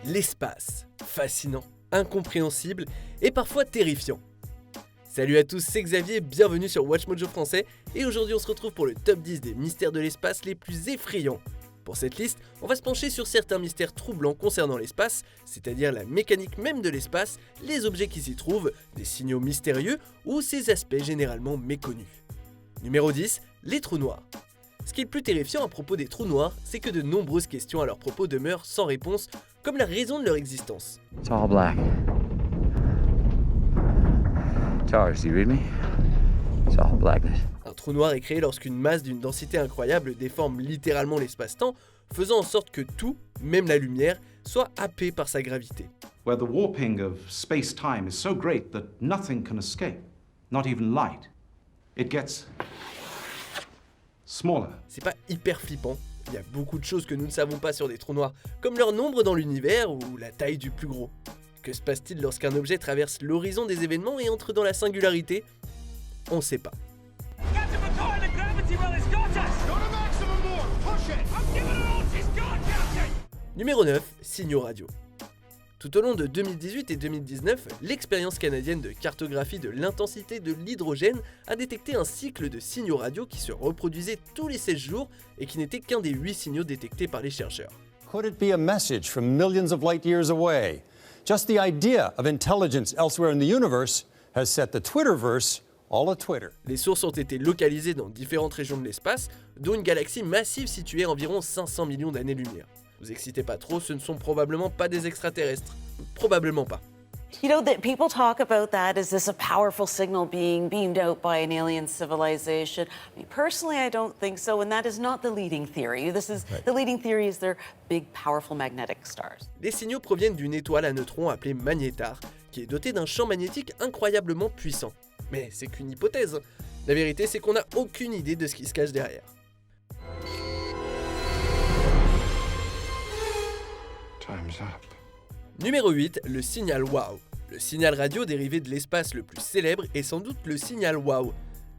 L'espace, fascinant, incompréhensible et parfois terrifiant. Salut à tous, c'est Xavier, bienvenue sur WatchMojo français et aujourd'hui on se retrouve pour le top 10 des mystères de l'espace les plus effrayants. Pour cette liste, on va se pencher sur certains mystères troublants concernant l'espace, c'est-à-dire la mécanique même de l'espace, les objets qui s'y trouvent, des signaux mystérieux ou ses aspects généralement méconnus. Numéro 10, les trous noirs. Ce qui est le plus terrifiant à propos des trous noirs, c'est que de nombreuses questions à leur propos demeurent sans réponse, comme la raison de leur existence. It's all black. Charles, do you read me? It's all blackness. Un trou noir est créé lorsqu'une masse d'une densité incroyable déforme littéralement l'espace-temps, faisant en sorte que tout, même la lumière, soit happé par sa gravité. Where the warping of space-time is so great that nothing can escape, not even light. It gets smaller. C'est pas hyper flippant, il y a beaucoup de choses que nous ne savons pas sur des trous noirs, comme leur nombre dans l'univers ou la taille du plus gros. Que se passe-t-il lorsqu'un objet traverse l'horizon des événements et entre dans la singularité ? On sait pas. Numéro 9, signaux radio. Tout au long de 2018 et 2019, l'expérience canadienne de cartographie de l'intensité de l'hydrogène a détecté un cycle de signaux radio qui se reproduisait tous les 16 jours et qui n'était qu'un des 8 signaux détectés par les chercheurs. Could it be a message from millions of light years away? Just the idea of intelligence elsewhere in the universe has set the Twitterverse all a Twitter. Les sources ont été localisées dans différentes régions de l'espace, dont une galaxie massive située à environ 500 millions d'années-lumière. Vous excitez pas trop, ce ne sont probablement pas des extraterrestres. Probablement pas. You know, that people talk about that. Is this a powerful signal being beamed out by an alien civilization? I mean, personally, I don't think so, and that is not the leading theory. The leading theory is they're big, powerful magnetic stars. Les signaux proviennent d'une étoile à neutrons appelée Magnétar, qui est dotée d'un champ magnétique incroyablement puissant. Mais c'est qu'une hypothèse. La vérité, c'est qu'on n'a aucune idée de ce qui se cache derrière. Time's up. Numéro 8, le signal WOW. Le signal radio dérivé de l'espace le plus célèbre est sans doute le signal WOW.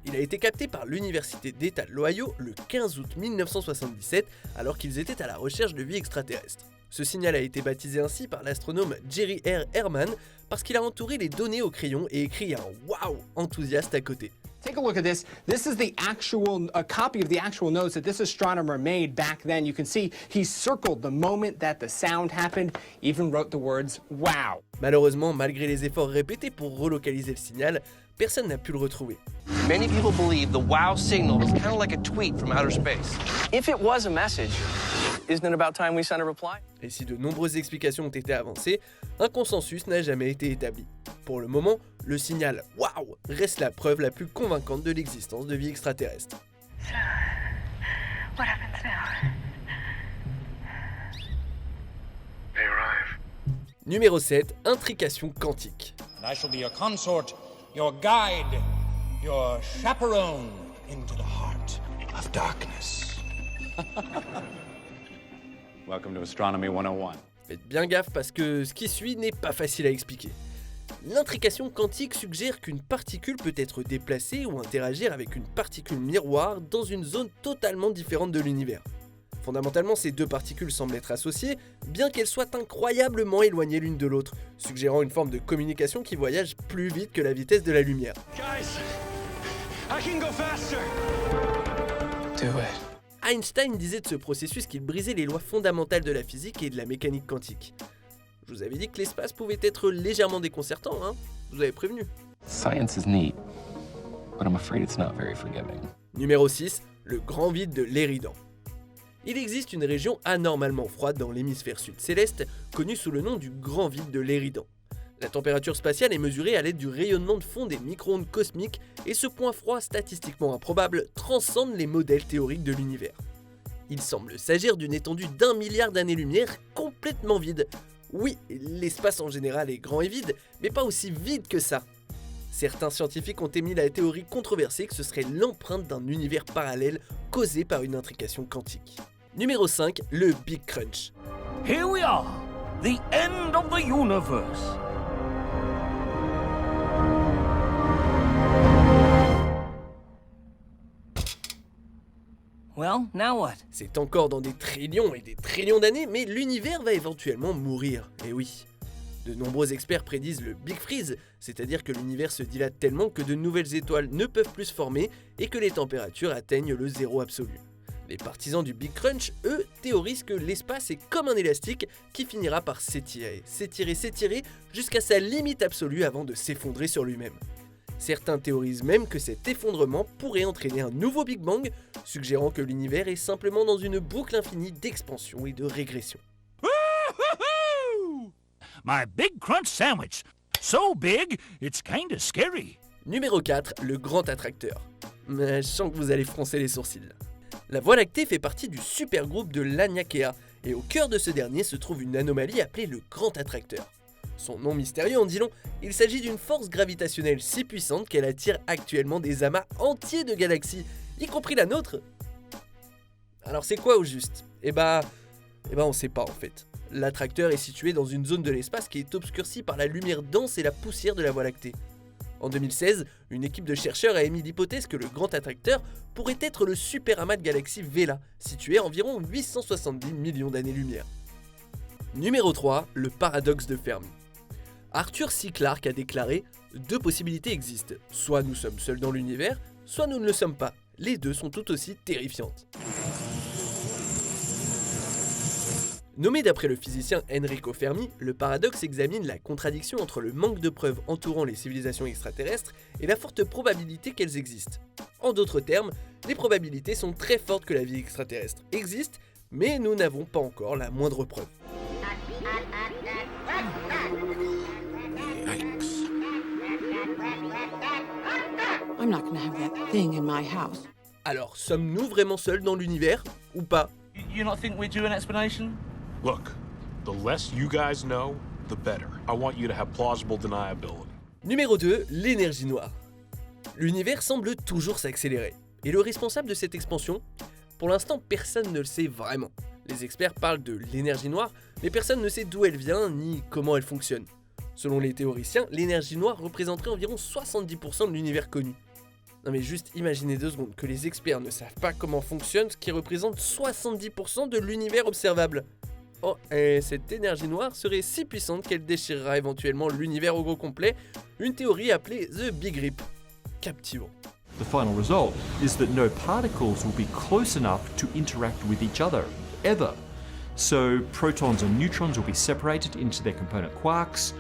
Il a été capté par l'Université d'État de l'Ohio le 15 août 1977 alors qu'ils étaient à la recherche de vie extraterrestre. Ce signal a été baptisé ainsi par l'astronome Jerry R. Herman parce qu'il a entouré les données au crayon et écrit un « wow » enthousiaste à côté. Take a look at this. This is the actual copy of the actual notes that this astronomer made back then. You can see he circled the moment that the sound happened, even wrote the words wow. Malheureusement, malgré les efforts répétés pour relocaliser le signal, personne n'a pu le retrouver. Many people believe the wow signal was kind of like a tweet from outer space. If it was a message, isn't it about time we sent a reply? Et si de nombreuses explications ont été avancées, un consensus n'a jamais été établi. Pour le moment, le signal « Waouh » reste la preuve la plus convaincante de l'existence de vie extraterrestre. So, what happens now? They arrive. Numéro 7, intrication quantique. And I shall be your consort, your guide, your chaperone into the heart of darkness. Welcome to Astronomy 101. Faites bien gaffe parce que ce qui suit n'est pas facile à expliquer. L'intrication quantique suggère qu'une particule peut être déplacée ou interagir avec une particule miroir dans une zone totalement différente de l'univers. Fondamentalement, ces deux particules semblent être associées, bien qu'elles soient incroyablement éloignées l'une de l'autre, suggérant une forme de communication qui voyage plus vite que la vitesse de la lumière. Guys, I can go faster. Do it. Einstein disait de ce processus qu'il brisait les lois fondamentales de la physique et de la mécanique quantique. Je vous avais dit que l'espace pouvait être légèrement déconcertant, hein ? Je vous avais prévenu. Science is neat, but I'm afraid it's not very forgiving. Numéro 6, le grand vide de l'Éridan. Il existe une région anormalement froide dans l'hémisphère sud céleste, connue sous le nom du grand vide de l'Éridan. La température spatiale est mesurée à l'aide du rayonnement de fond des micro-ondes cosmiques et ce point froid statistiquement improbable transcende les modèles théoriques de l'univers. Il semble s'agir d'une étendue d'1 milliard d'années-lumière complètement vide. Oui, l'espace en général est grand et vide, mais pas aussi vide que ça. Certains scientifiques ont émis la théorie controversée que ce serait l'empreinte d'un univers parallèle causé par une intrication quantique. Numéro 5, le Big Crunch. Here we are, the end of the universe. Well, now what? C'est encore dans des trillions et des trillions d'années, mais l'univers va éventuellement mourir, et oui. De nombreux experts prédisent le Big Freeze, c'est-à-dire que l'univers se dilate tellement que de nouvelles étoiles ne peuvent plus se former et que les températures atteignent le zéro absolu. Les partisans du Big Crunch, eux, théorisent que l'espace est comme un élastique qui finira par s'étirer, jusqu'à sa limite absolue avant de s'effondrer sur lui-même. Certains théorisent même que cet effondrement pourrait entraîner un nouveau Big Bang, suggérant que l'univers est simplement dans une boucle infinie d'expansion et de régression. My Big Crunch sandwich. So big, it's kinda scary. Numéro 4, le grand attracteur. Mais je sens que vous allez froncer les sourcils. La Voie lactée fait partie du supergroupe de l'Aniakea, et au cœur de ce dernier se trouve une anomalie appelée le grand attracteur. Son nom mystérieux en dit long, il s'agit d'une force gravitationnelle si puissante qu'elle attire actuellement des amas entiers de galaxies, y compris la nôtre. Alors c'est quoi au juste ? Eh ben on sait pas en fait. L'attracteur est situé dans une zone de l'espace qui est obscurcie par la lumière dense et la poussière de la Voie lactée. En 2016, une équipe de chercheurs a émis l'hypothèse que le grand attracteur pourrait être le super amas de galaxies Vela, situé à environ 870 millions d'années-lumière. Numéro 3, le paradoxe de Fermi. Arthur C. Clarke a déclaré « Deux possibilités existent, soit nous sommes seuls dans l'univers, soit nous ne le sommes pas. Les deux sont tout aussi terrifiantes. » Nommé d'après le physicien Enrico Fermi, le paradoxe examine la contradiction entre le manque de preuves entourant les civilisations extraterrestres et la forte probabilité qu'elles existent. En d'autres termes, les probabilités sont très fortes que la vie extraterrestre existe, mais nous n'avons pas encore la moindre preuve. I'm not gonna have that thing in my house. Alors, sommes-nous vraiment seuls dans l'univers ou pas ? You not think we're due an explanation? Look, the less you guys know, the better. I want you to have plausible deniability. Numéro 2, l'énergie noire. L'univers semble toujours s'accélérer. Et le responsable de cette expansion ? Pour l'instant, personne ne le sait vraiment. Les experts parlent de l'énergie noire, mais personne ne sait d'où elle vient ni comment elle fonctionne. Selon les théoriciens, l'énergie noire représenterait environ 70% de l'univers connu. Non mais juste imaginez 2 secondes que les experts ne savent pas comment fonctionne ce qui représente 70% de l'univers observable. Oh, et cette énergie noire serait si puissante qu'elle déchirera éventuellement l'univers au gros complet, une théorie appelée The Big Rip. Captivant. The final result is that no particles will be close enough to interact with each other, ever. So protons and neutrons will be separated into their component quarks.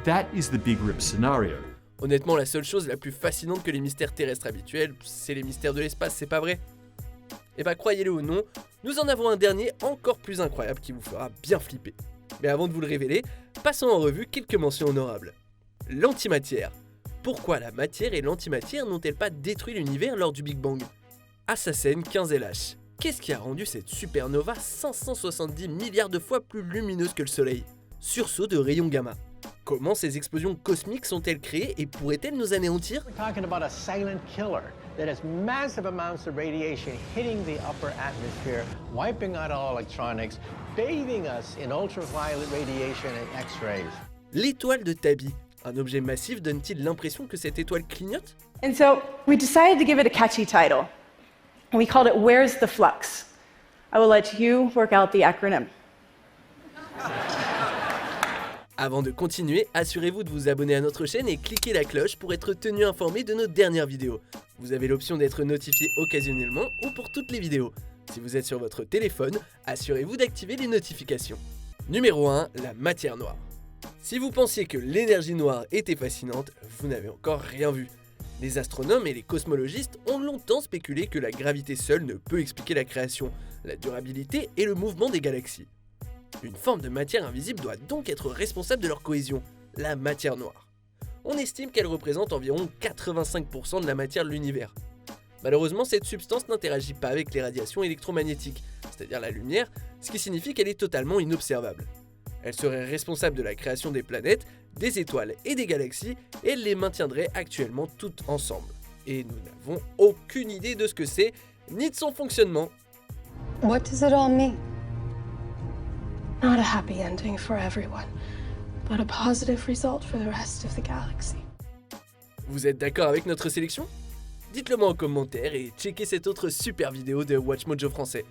That is the Big Rip scenario. Honnêtement, la seule chose la plus fascinante que les mystères terrestres habituels, c'est les mystères de l'espace, c'est pas vrai ? Eh bah croyez-le ou non, nous en avons un dernier encore plus incroyable qui vous fera bien flipper. Mais avant de vous le révéler, passons en revue quelques mentions honorables. L'antimatière. Pourquoi la matière et l'antimatière n'ont-elles pas détruit l'univers lors du Big Bang ? Assassin 15LH. Qu'est-ce qui a rendu cette supernova 570 milliards de fois plus lumineuse que le Soleil ? Sursaut de rayons gamma. Comment ces explosions cosmiques sont-elles créées et pourraient-elles nous anéantir ? We're talking about a silent killer that has massive amounts of radiation hitting the upper atmosphere, wiping out all electronics, bathing us in ultraviolet radiation and X-rays. L'étoile de Tabi. Un objet massif donne-t-il l'impression que cette étoile clignote ? And so we decided to give it a catchy title. We called it Where's the Flux? I will let you work out the acronym. Avant de continuer, assurez-vous de vous abonner à notre chaîne et cliquez la cloche pour être tenu informé de nos dernières vidéos. Vous avez l'option d'être notifié occasionnellement ou pour toutes les vidéos. Si vous êtes sur votre téléphone, assurez-vous d'activer les notifications. Numéro 1, la matière noire. Si vous pensiez que l'énergie noire était fascinante, vous n'avez encore rien vu. Les astronomes et les cosmologistes ont longtemps spéculé que la gravité seule ne peut expliquer la création, la durabilité et le mouvement des galaxies. Une forme de matière invisible doit donc être responsable de leur cohésion, la matière noire. On estime qu'elle représente environ 85% de la matière de l'univers. Malheureusement, cette substance n'interagit pas avec les radiations électromagnétiques, c'est-à-dire la lumière, ce qui signifie qu'elle est totalement inobservable. Elle serait responsable de la création des planètes, des étoiles et des galaxies, et elle les maintiendrait actuellement toutes ensemble. Et nous n'avons aucune idée de ce que c'est, ni de son fonctionnement. What does it all mean? Not a happy ending for everyone, but a positive result for the rest of the galaxy. Vous êtes d'accord avec notre sélection ? Dites-le moi en commentaire et checkez cette autre super vidéo de Watch Mojo français.